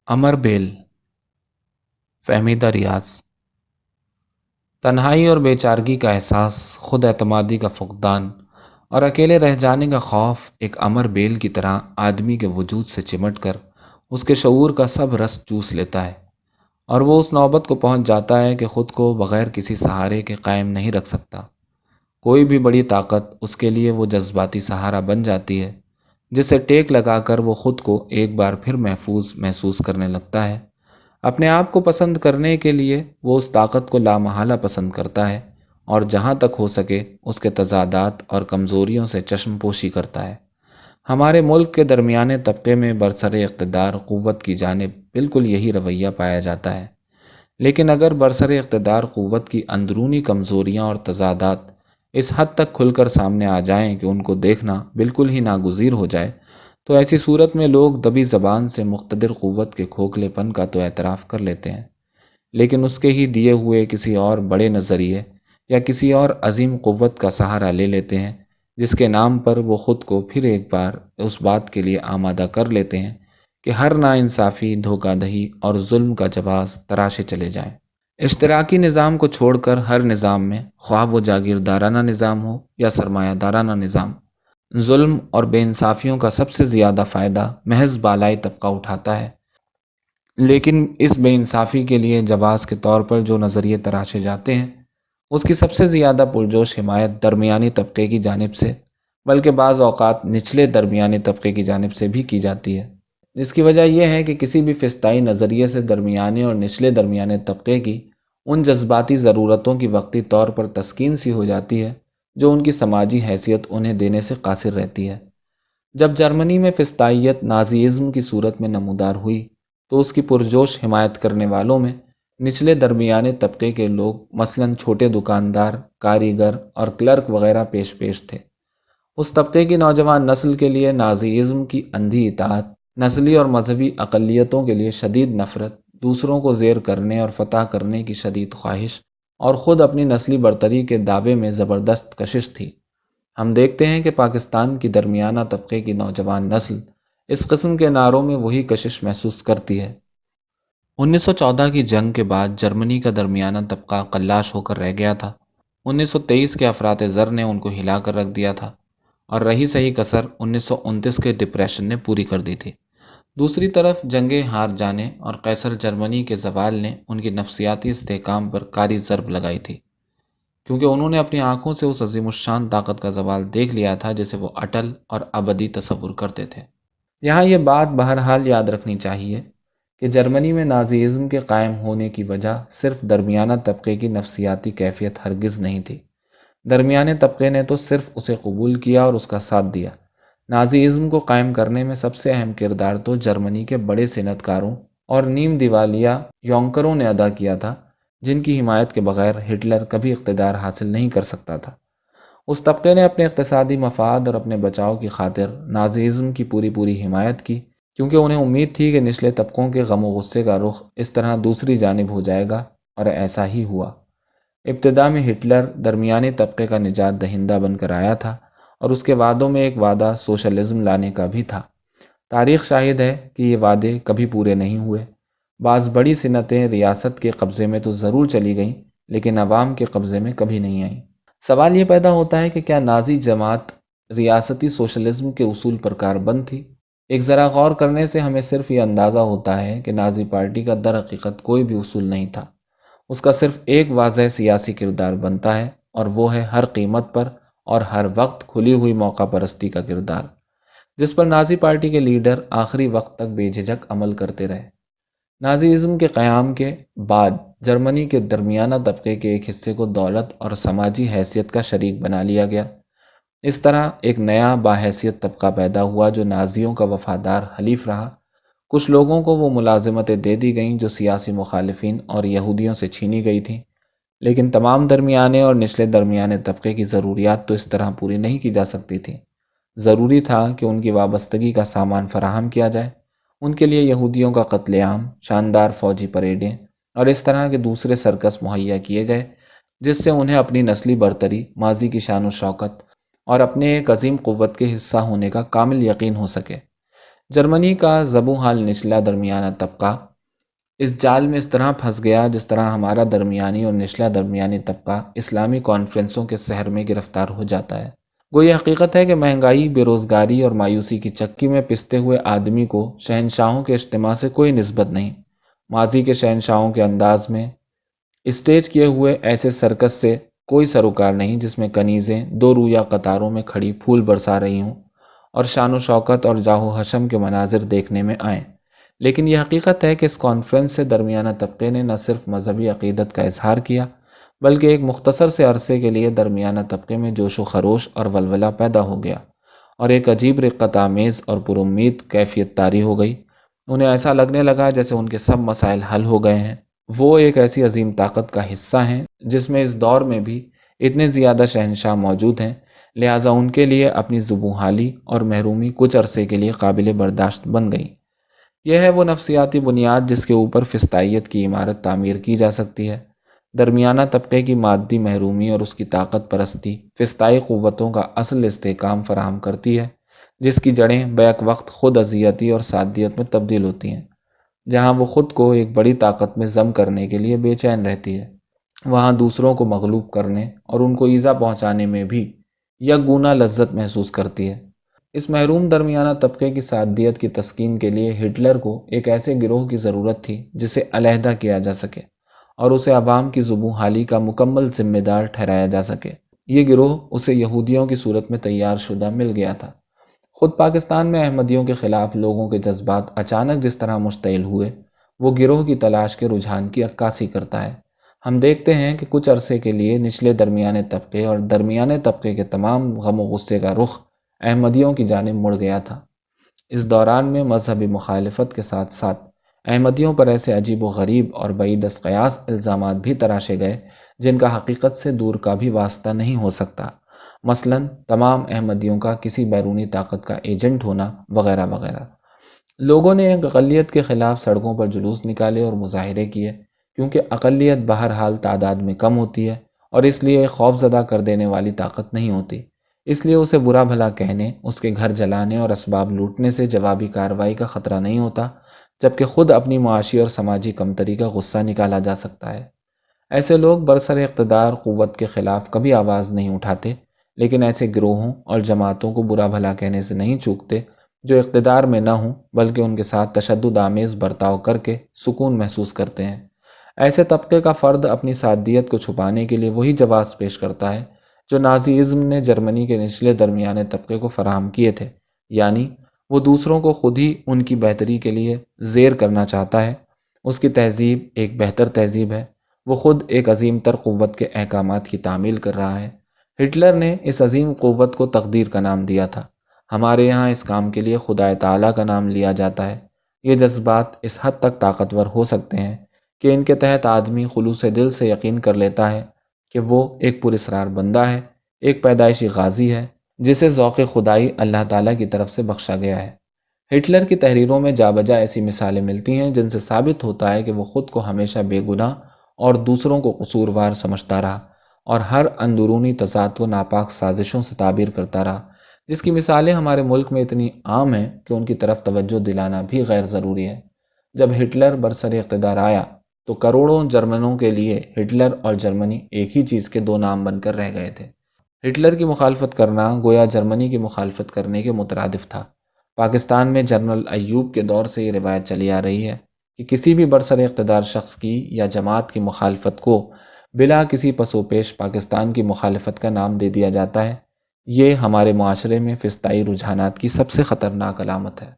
امر بیل فہمیدہ ریاض۔ تنہائی اور بے چارگی کا احساس، خود اعتمادی کا فقدان اور اکیلے رہ جانے کا خوف ایک امر بیل کی طرح آدمی کے وجود سے چمٹ کر اس کے شعور کا سب رس چوس لیتا ہے، اور وہ اس نوبت کو پہنچ جاتا ہے کہ خود کو بغیر کسی سہارے کے قائم نہیں رکھ سکتا۔ کوئی بھی بڑی طاقت اس کے لیے وہ جذباتی سہارا بن جاتی ہے جسے ٹیک لگا کر وہ خود کو ایک بار پھر محفوظ محسوس کرنے لگتا ہے۔ اپنے آپ کو پسند کرنے کے لیے وہ اس طاقت کو لامحالہ پسند کرتا ہے، اور جہاں تک ہو سکے اس کے تضادات اور کمزوریوں سے چشم پوشی کرتا ہے۔ ہمارے ملک کے درمیانے طبقے میں برسر اقتدار قوت کی جانب بالکل یہی رویہ پایا جاتا ہے، لیکن اگر برسر اقتدار قوت کی اندرونی کمزوریاں اور تضادات اس حد تک کھل کر سامنے آ جائیں کہ ان کو دیکھنا بالکل ہی ناگزیر ہو جائے، تو ایسی صورت میں لوگ دبی زبان سے مقتدر قوت کے کھوکھلے پن کا تو اعتراف کر لیتے ہیں، لیکن اس کے ہی دیے ہوئے کسی اور بڑے نظریے یا کسی اور عظیم قوت کا سہارا لے لیتے ہیں، جس کے نام پر وہ خود کو پھر ایک بار اس بات کے لیے آمادہ کر لیتے ہیں کہ ہر ناانصافی، دھوکہ دہی اور ظلم کا جواز تراشے چلے جائیں۔ اشتراکی نظام کو چھوڑ کر ہر نظام میں، خواہ وہ جاگیردارانہ نظام ہو یا سرمایہ دارانہ نظام، ظلم اور بے انصافیوں کا سب سے زیادہ فائدہ محض بالائی طبقہ اٹھاتا ہے۔ لیکن اس بے انصافی کے لیے جواز کے طور پر جو نظریے تراشے جاتے ہیں، اس کی سب سے زیادہ پرجوش حمایت درمیانی طبقے کی جانب سے، بلکہ بعض اوقات نچلے درمیانی طبقے کی جانب سے بھی کی جاتی ہے۔ اس کی وجہ یہ ہے کہ کسی بھی فسطائی نظریے سے درمیانے اور نچلے درمیانے طبقے کی ان جذباتی ضرورتوں کی وقتی طور پر تسکین سی ہو جاتی ہے جو ان کی سماجی حیثیت انہیں دینے سے قاصر رہتی ہے۔ جب جرمنی میں فسطائیت نازیزم کی صورت میں نمودار ہوئی تو اس کی پرجوش حمایت کرنے والوں میں نچلے درمیانے طبقے کے لوگ، مثلاً چھوٹے دکاندار، کاریگر اور کلرک وغیرہ پیش تھے۔ اس طبقے کی نوجوان نسل کے لیے نازیزم کی اندھی اطاعت، نسلی اور مذہبی اقلیتوں کے لیے شدید نفرت، دوسروں کو زیر کرنے اور فتح کرنے کی شدید خواہش، اور خود اپنی نسلی برتری کے دعوے میں زبردست کشش تھی۔ ہم دیکھتے ہیں کہ پاکستان کی درمیانہ طبقے کی نوجوان نسل اس قسم کے نعروں میں وہی کشش محسوس کرتی ہے۔ 1914 کی جنگ کے بعد جرمنی کا درمیانہ طبقہ قلاش ہو کر رہ گیا تھا۔ 1923 کے افراط زر نے ان کو ہلا کر رکھ دیا تھا، اور رہی سہی کسر 1929 کے ڈپریشن نے پوری کر دی تھی۔ دوسری طرف جنگیں ہار جانے اور قیصر جرمنی کے زوال نے ان کی نفسیاتی استحکام پر کاری ضرب لگائی تھی، کیونکہ انہوں نے اپنی آنکھوں سے اس عظیم الشان طاقت کا زوال دیکھ لیا تھا جسے وہ اٹل اور ابدی تصور کرتے تھے۔ یہاں یہ بات بہرحال یاد رکھنی چاہیے کہ جرمنی میں نازیزم کے قائم ہونے کی وجہ صرف درمیانہ طبقے کی نفسیاتی کیفیت ہرگز نہیں تھی۔ درمیانے طبقے نے تو صرف اسے قبول کیا اور اس کا ساتھ دیا۔ نازیزم کو قائم کرنے میں سب سے اہم کردار تو جرمنی کے بڑے صنعت کاروں اور نیم دیوالیہ یونکروں نے ادا کیا تھا، جن کی حمایت کے بغیر ہٹلر کبھی اقتدار حاصل نہیں کر سکتا تھا۔ اس طبقے نے اپنے اقتصادی مفاد اور اپنے بچاؤ کی خاطر نازیزم کی پوری حمایت کی، کیونکہ انہیں امید تھی کہ نچلے طبقوں کے غم و غصے کا رخ اس طرح دوسری جانب ہو جائے گا، اور ایسا ہی ہوا۔ ابتدا میں ہٹلر درمیانی طبقے کا نجات دہندہ بن کر آیا تھا، اور اس کے وعدوں میں ایک وعدہ سوشلزم لانے کا بھی تھا۔ تاریخ شاہد ہے کہ یہ وعدے کبھی پورے نہیں ہوئے۔ بعض بڑی صنعتیں ریاست کے قبضے میں تو ضرور چلی گئیں، لیکن عوام کے قبضے میں کبھی نہیں آئیں۔ سوال یہ پیدا ہوتا ہے کہ کیا نازی جماعت ریاستی سوشلزم کے اصول پر کاربند تھی؟ ایک ذرا غور کرنے سے ہمیں صرف یہ اندازہ ہوتا ہے کہ نازی پارٹی کا در حقیقت کوئی بھی اصول نہیں تھا۔ اس کا صرف ایک واضح سیاسی کردار بنتا ہے، اور وہ ہے ہر قیمت پر اور ہر وقت کھلی ہوئی موقع پرستی کا کردار، جس پر نازی پارٹی کے لیڈر آخری وقت تک بے جھجک عمل کرتے رہے۔ نازیزم کے قیام کے بعد جرمنی کے درمیانہ طبقے کے ایک حصے کو دولت اور سماجی حیثیت کا شریک بنا لیا گیا۔ اس طرح ایک نیا باحیثیت طبقہ پیدا ہوا جو نازیوں کا وفادار حلیف رہا۔ کچھ لوگوں کو وہ ملازمتیں دے دی گئیں جو سیاسی مخالفین اور یہودیوں سے چھینی گئی تھیں، لیکن تمام درمیانے اور نچلے درمیانے طبقے کی ضروریات تو اس طرح پوری نہیں کی جا سکتی تھیں۔ ضروری تھا کہ ان کی وابستگی کا سامان فراہم کیا جائے۔ ان کے لیے یہودیوں کا قتل عام، شاندار فوجی پریڈیں اور اس طرح کے دوسرے سرکس مہیا کیے گئے، جس سے انہیں اپنی نسلی برتری، ماضی کی شان و شوکت اور اپنے ایک عظیم قوت کے حصہ ہونے کا کامل یقین ہو سکے۔ جرمنی کا زبوں حال نچلا درمیانہ طبقہ اس جال میں اس طرح پھنس گیا جس طرح ہمارا درمیانی اور نچلا درمیانی طبقہ اسلامی کانفرنسوں کے سحر میں گرفتار ہو جاتا ہے۔ وہ یہ حقیقت ہے کہ مہنگائی، بے روزگاری اور مایوسی کی چکی میں پستے ہوئے آدمی کو شہنشاہوں کے اجتماع سے کوئی نسبت نہیں۔ ماضی کے شہنشاہوں کے انداز میں اسٹیج کیے ہوئے ایسے سرکس سے کوئی سروکار نہیں جس میں کنیزیں دو رویہ قطاروں میں کھڑی پھول برسا رہی ہوں اور شان و شوکت اور جاہ و حشم کے مناظر دیکھنے میں آئیں۔ لیکن یہ حقیقت ہے کہ اس کانفرنس سے درمیانہ طبقے نے نہ صرف مذہبی عقیدت کا اظہار کیا بلکہ ایک مختصر سے عرصے کے لیے درمیانہ طبقے میں جوش و خروش اور ولولہ پیدا ہو گیا اور ایک عجیب رقت آمیز اور پر امید کیفیت طاری ہو گئی۔ انہیں ایسا لگنے لگا جیسے ان کے سب مسائل حل ہو گئے ہیں۔ وہ ایک ایسی عظیم طاقت کا حصہ ہیں جس میں اس دور میں بھی اتنے زیادہ شہنشاہ موجود ہیں، لہٰذا ان کے لیے اپنی زبوں حالی اور محرومی کچھ عرصے کے لیے قابل برداشت بن گئی۔ یہ ہے وہ نفسیاتی بنیاد جس کے اوپر فسطائیت کی عمارت تعمیر کی جا سکتی ہے۔ درمیانہ طبقے کی مادی محرومی اور اس کی طاقت پرستی فسطائی قوتوں کا اصل استحکام فراہم کرتی ہے، جس کی جڑیں بیک وقت خود اذیتی اور سادیت میں تبدیل ہوتی ہیں۔ جہاں وہ خود کو ایک بڑی طاقت میں ضم کرنے کے لیے بے چین رہتی ہے، وہاں دوسروں کو مغلوب کرنے اور ان کو ایذا پہنچانے میں بھی یک گونا لذت محسوس کرتی ہے۔ اس محروم درمیانہ طبقے کی سادیت کی تسکین کے لیے ہٹلر کو ایک ایسے گروہ کی ضرورت تھی جسے علیحدہ کیا جا سکے اور اسے عوام کی زبوں حالی کا مکمل ذمہ دار ٹھہرایا جا سکے۔ یہ گروہ اسے یہودیوں کی صورت میں تیار شدہ مل گیا تھا۔ خود پاکستان میں احمدیوں کے خلاف لوگوں کے جذبات اچانک جس طرح مشتعل ہوئے، وہ گروہ کی تلاش کے رجحان کی عکاسی کرتا ہے۔ ہم دیکھتے ہیں کہ کچھ عرصے کے لیے نچلے درمیانے طبقے اور درمیانے طبقے کے تمام غم و غصے کا رخ احمدیوں کی جانب مڑ گیا تھا۔ اس دوران میں مذہبی مخالفت کے ساتھ ساتھ احمدیوں پر ایسے عجیب و غریب اور بعید از قیاس الزامات بھی تراشے گئے جن کا حقیقت سے دور کا بھی واسطہ نہیں ہو سکتا، مثلاً تمام احمدیوں کا کسی بیرونی طاقت کا ایجنٹ ہونا وغیرہ وغیرہ۔ لوگوں نے ایک اقلیت کے خلاف سڑکوں پر جلوس نکالے اور مظاہرے کیے، کیونکہ اقلیت بہرحال تعداد میں کم ہوتی ہے اور اس لیے خوف زدہ کر دینے والی طاقت نہیں ہوتی، اس لیے اسے برا بھلا کہنے، اس کے گھر جلانے اور اسباب لوٹنے سے جوابی کارروائی کا خطرہ نہیں ہوتا، جبکہ خود اپنی معاشی اور سماجی کمتری کا غصہ نکالا جا سکتا ہے۔ ایسے لوگ برسر اقتدار قوت کے خلاف کبھی آواز نہیں اٹھاتے، لیکن ایسے گروہوں اور جماعتوں کو برا بھلا کہنے سے نہیں چوکتے جو اقتدار میں نہ ہوں بلکہ ان کے ساتھ تشدد آمیز برتاؤ کر کے سکون محسوس کرتے ہیں۔ ایسے طبقے کا فرد اپنی سادیت کو چھپانے کے لیے وہی جواز پیش کرتا ہے جو نازیزم نے جرمنی کے نچلے درمیانے طبقے کو فراہم کیے تھے، یعنی وہ دوسروں کو خود ہی ان کی بہتری کے لیے زیر کرنا چاہتا ہے۔ اس کی تہذیب ایک بہتر تہذیب ہے، وہ خود ایک عظیم تر قوت کے احکامات کی تعمیل کر رہا ہے۔ ہٹلر نے اس عظیم قوت کو تقدیر کا نام دیا تھا، ہمارے یہاں اس کام کے لیے خدا تعالیٰ کا نام لیا جاتا ہے۔ یہ جذبات اس حد تک طاقتور ہو سکتے ہیں کہ ان کے تحت آدمی خلوص دل سے یقین کر لیتا ہے کہ وہ ایک پراسرار بندہ ہے، ایک پیدائشی غازی ہے جسے ذوق خدائی اللہ تعالیٰ کی طرف سے بخشا گیا ہے۔ ہٹلر کی تحریروں میں جا بجا ایسی مثالیں ملتی ہیں جن سے ثابت ہوتا ہے کہ وہ خود کو ہمیشہ بے گناہ اور دوسروں کو قصوروار سمجھتا رہا اور ہر اندرونی تضاد و ناپاک سازشوں سے تعبیر کرتا رہا، جس کی مثالیں ہمارے ملک میں اتنی عام ہیں کہ ان کی طرف توجہ دلانا بھی غیر ضروری ہے۔ جب ہٹلر برسر اقتدار آیا تو کروڑوں جرمنوں کے لیے ہٹلر اور جرمنی ایک ہی چیز کے دو نام بن کر رہ گئے تھے۔ ہٹلر کی مخالفت کرنا گویا جرمنی کی مخالفت کرنے کے مترادف تھا۔ پاکستان میں جنرل ایوب کے دور سے یہ روایت چلی آ رہی ہے کہ کسی بھی برسر اقتدار شخص کی یا جماعت کی مخالفت کو بلا کسی پس و پیش پاکستان کی مخالفت کا نام دے دیا جاتا ہے۔ یہ ہمارے معاشرے میں فسطائی رجحانات کی سب سے خطرناک علامت ہے۔